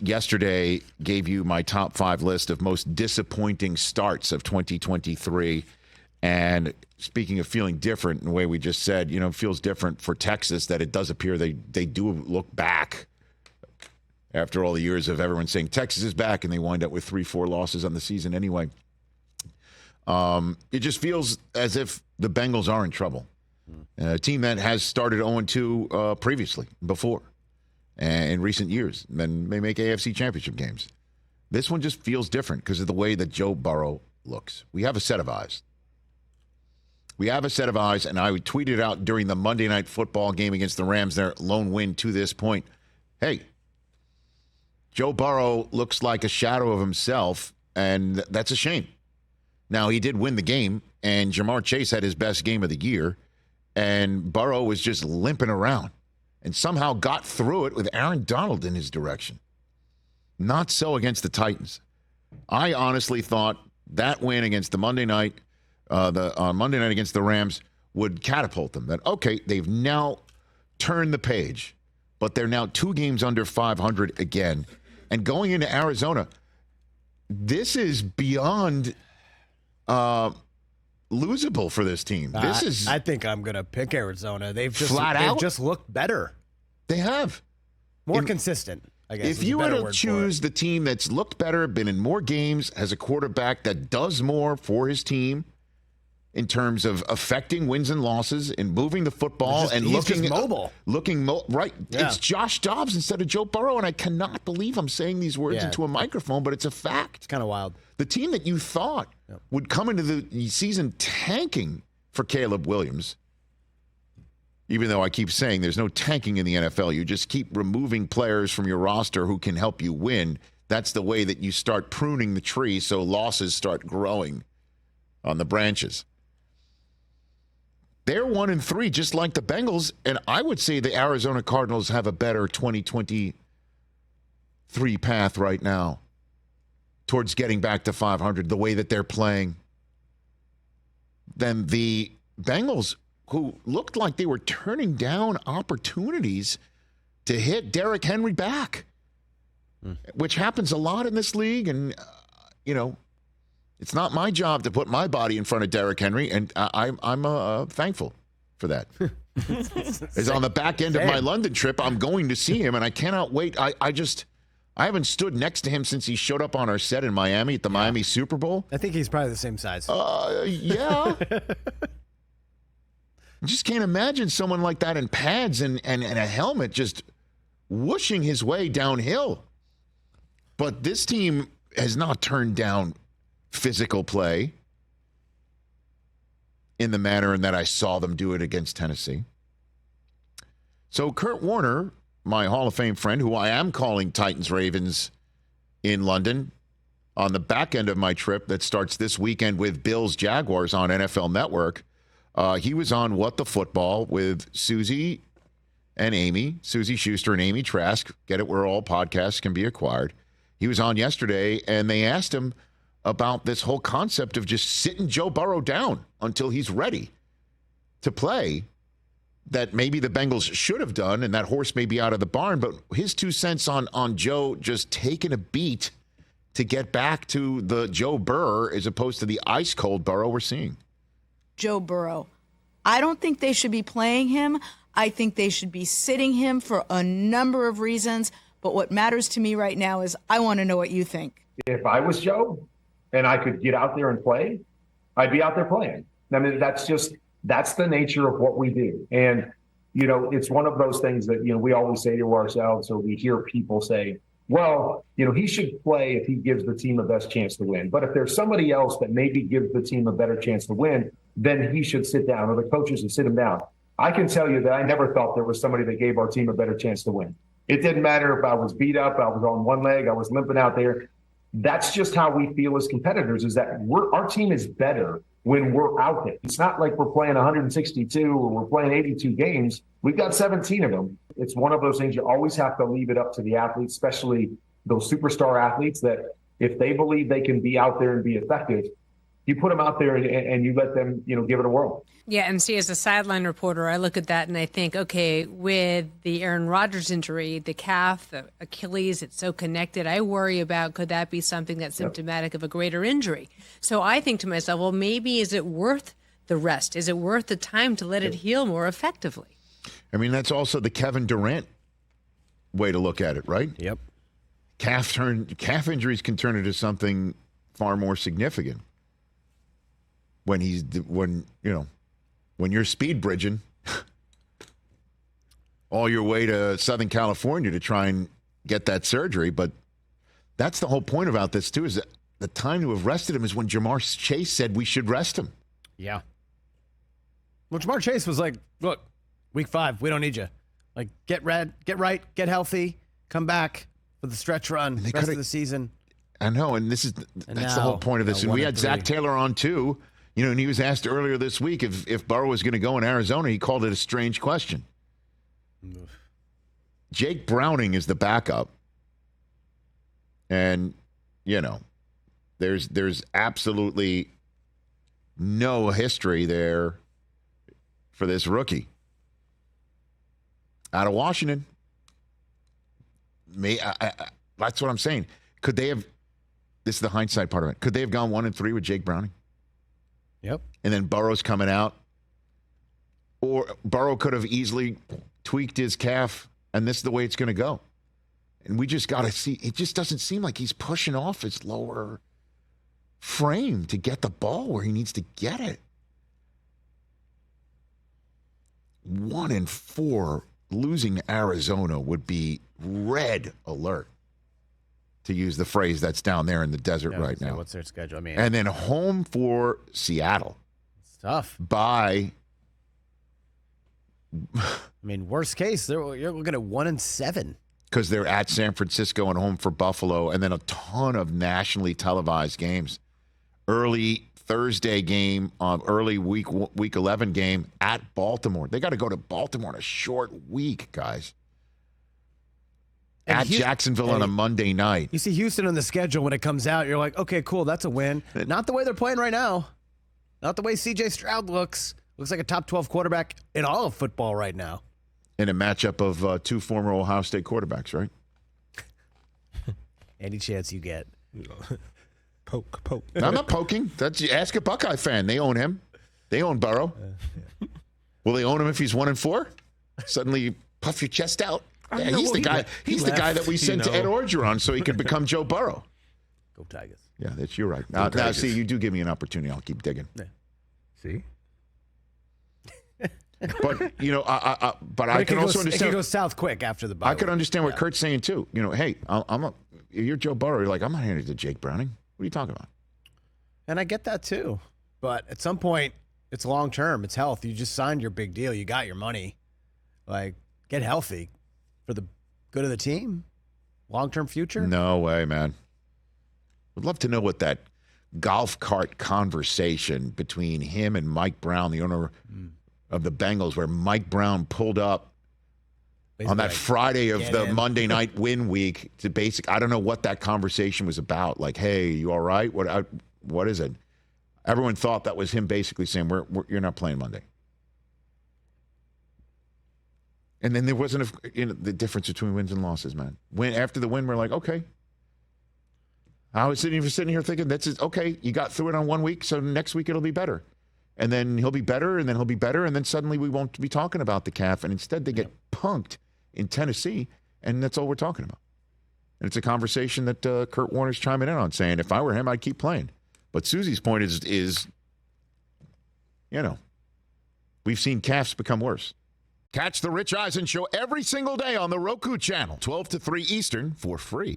yesterday gave you my top 5 list of most disappointing starts of 2023. And speaking of feeling different in the way we just said, it feels different for Texas that it does appear they do look back after all the years of everyone saying Texas is back, and they wind up with 3-4 losses on the season anyway. It just feels as if the Bengals are in trouble. A team that has started 0-2 previously, before, and in recent years, and they make AFC championship games. This one just feels different because of the way that Joe Burrow looks. We have a set of eyes. And I tweeted out during the Monday Night Football game against the Rams, their lone win to this point. Hey, Joe Burrow looks like a shadow of himself, and that's a shame. Now, he did win the game, and Jamar Chase had his best game of the year, and Burrow was just limping around and somehow got through it with Aaron Donald in his direction. Not so against the Titans. I honestly thought that win against the Monday night against the Rams would catapult them. That, okay, they've now turned the page, but they're now 2 games under 500 again. And going into Arizona, this is beyond losable for this team. I think I'm going to pick Arizona. They've just looked better. They have. More consistent, I guess. If you were to choose the team that's looked better, been in more games, has a quarterback that does more for his team in terms of affecting wins and losses and moving the football looking mobile. Right. Yeah. It's Josh Dobbs instead of Joe Burrow, and I cannot believe I'm saying these words into a microphone, but it's a fact. It's kind of wild. The team that you thought would come into the season tanking for Caleb Williams, even though I keep saying there's no tanking in the NFL. You just keep removing players from your roster who can help you win. That's the way that you start pruning the tree so losses start growing on the branches. They're 1-3, just like the Bengals, and I would say the Arizona Cardinals have a better 2023 path right now towards getting back to 500, the way that they're playing, than the Bengals, who looked like they were turning down opportunities to hit Derrick Henry back, which happens a lot in this league. And, it's not my job to put my body in front of Derrick Henry, and I'm thankful for that. As on the back end of my London trip, I'm going to see him, and I cannot wait. I haven't stood next to him since he showed up on our set in Miami at the Miami Super Bowl. I think he's probably the same size. Yeah. I just can't imagine someone like that in pads and a helmet just whooshing his way downhill. But this team has not turned down physical play in the manner in that I saw them do it against Tennessee. So Kurt Warner, my Hall of Fame friend, who I am calling Titans-Ravens in London on the back end of my trip that starts this weekend with Bills-Jaguars on NFL Network, he was on What the Football with Susie and Amy, Susie Schuster and Amy Trask. Get it where all podcasts can be acquired. He was on yesterday, and they asked him about this whole concept of just sitting Joe Burrow down until he's ready to play, that maybe the Bengals should have done, and that horse may be out of the barn. But his 2 cents on Joe just taking a beat to get back to the Joe Burrow as opposed to the ice-cold Burrow we're seeing. Joe Burrow. I don't think they should be playing him. I think they should be sitting him for a number of reasons. But what matters to me right now is I want to know what you think. If I was Joe and I could get out there and play, I'd be out there playing. I mean, that's the nature of what we do. And, it's one of those things that, we always say to ourselves, or we hear people say, well, he should play if he gives the team the best chance to win. But if there's somebody else that maybe gives the team a better chance to win, then he should sit down, or the coaches should sit him down. I can tell you that I never thought there was somebody that gave our team a better chance to win. It didn't matter if I was beat up, I was on one leg, I was limping out there. That's just how we feel as competitors, is that our team is better when we're out there. It's not like we're playing 162 or we're playing 82 games. We've got 17 of them. It's one of those things you always have to leave it up to the athletes, especially those superstar athletes, that if they believe they can be out there and be effective, you put them out there and you let them, give it a whirl. Yeah, and see, as a sideline reporter, I look at that and I think, okay, with the Aaron Rodgers injury, the calf, the Achilles, it's so connected. I worry about, could that be something that's symptomatic of a greater injury? So I think to myself, well, maybe is it worth the rest? Is it worth the time to let it heal more effectively? I mean, that's also the Kevin Durant way to look at it, right? Yep. Calf injuries can turn into something far more significant when you're speed bridging all your way to Southern California to try and get that surgery. But that's the whole point about this, too, is that the time to have rested him is when Jamar Chase said we should rest him. Yeah. Well, Jamar Chase was like, look, week 5, we don't need you. Like, get right, get healthy, come back for the stretch run, rest of the season. I know, and that's the whole point of this. And we had Zach Taylor on, too. And he was asked earlier this week if Burrow was going to go in Arizona. He called it a strange question. Jake Browning is the backup. And, there's absolutely no history there for this rookie. Out of Washington. That's what I'm saying. Could they have, this is the hindsight part of it, could they have gone 1-3 with Jake Browning? Yep. And then Burrow's coming out. Or Burrow could have easily tweaked his calf, and this is the way it's going to go. And we just got to see. It just doesn't seem like he's pushing off his lower frame to get the ball where he needs to get it. 1-4 losing Arizona would be red alert, to use the phrase that's down there in the desert right now. What's their schedule? And then home for Seattle. It's tough. By, worst case, you're looking at 1-7. Because they're at San Francisco and home for Buffalo, and then a ton of nationally televised games. Early Thursday game, early week 11 game at Baltimore. They got to go to Baltimore in a short week, guys. At Jacksonville on a Monday night. You see Houston on the schedule when it comes out, you're like, okay, cool, that's a win. Not the way they're playing right now. Not the way C.J. Stroud looks. Looks like a top 12 quarterback in all of football right now. In a matchup of 2 former Ohio State quarterbacks, right? Any chance you get. Poke. I'm not poking. Ask a Buckeye fan. They own him. They own Burrow. Will they own him if he's 1-4? Suddenly you puff your chest out. Yeah, he's the guy. He's the guy that we sent to Ed Orgeron so he could become Joe Burrow. Go Tigers. Yeah, you're right. Now, see, you do give me an opportunity. I'll keep digging. Yeah. See? But I can also understand. It can go south quick after the bye. I could understand what Kurt's saying too. Hey, you're Joe Burrow. You're like, I'm not handing it to Jake Browning. What are you talking about? And I get that too. But at some point, it's long term. It's health. You just signed your big deal. You got your money. Like, get healthy for the good of the team. Long term future. No way, man. Would love to know what that golf cart conversation between him and Mike Brown, the owner of the Bengals, where Mike Brown pulled up basically on that Friday of the Monday night win week to I don't know what that conversation was about. Like, hey, you all right? What is it? Everyone thought that was him basically saying, you're not playing Monday. And then there wasn't the difference between wins and losses, man. After the win, we're like, okay. I was sitting here thinking, okay, you got through it on 1 week, so next week it'll be better. And then he'll be better, and then he'll be better, and then suddenly we won't be talking about the calf. And instead they get punked in Tennessee, and that's all we're talking about. And it's a conversation that Kurt Warner's chiming in on, saying, if I were him, I'd keep playing. But Susie's point is we've seen calves become worse. Catch the Rich Eisen Show every single day on the Roku channel, 12 to 3 Eastern, for free.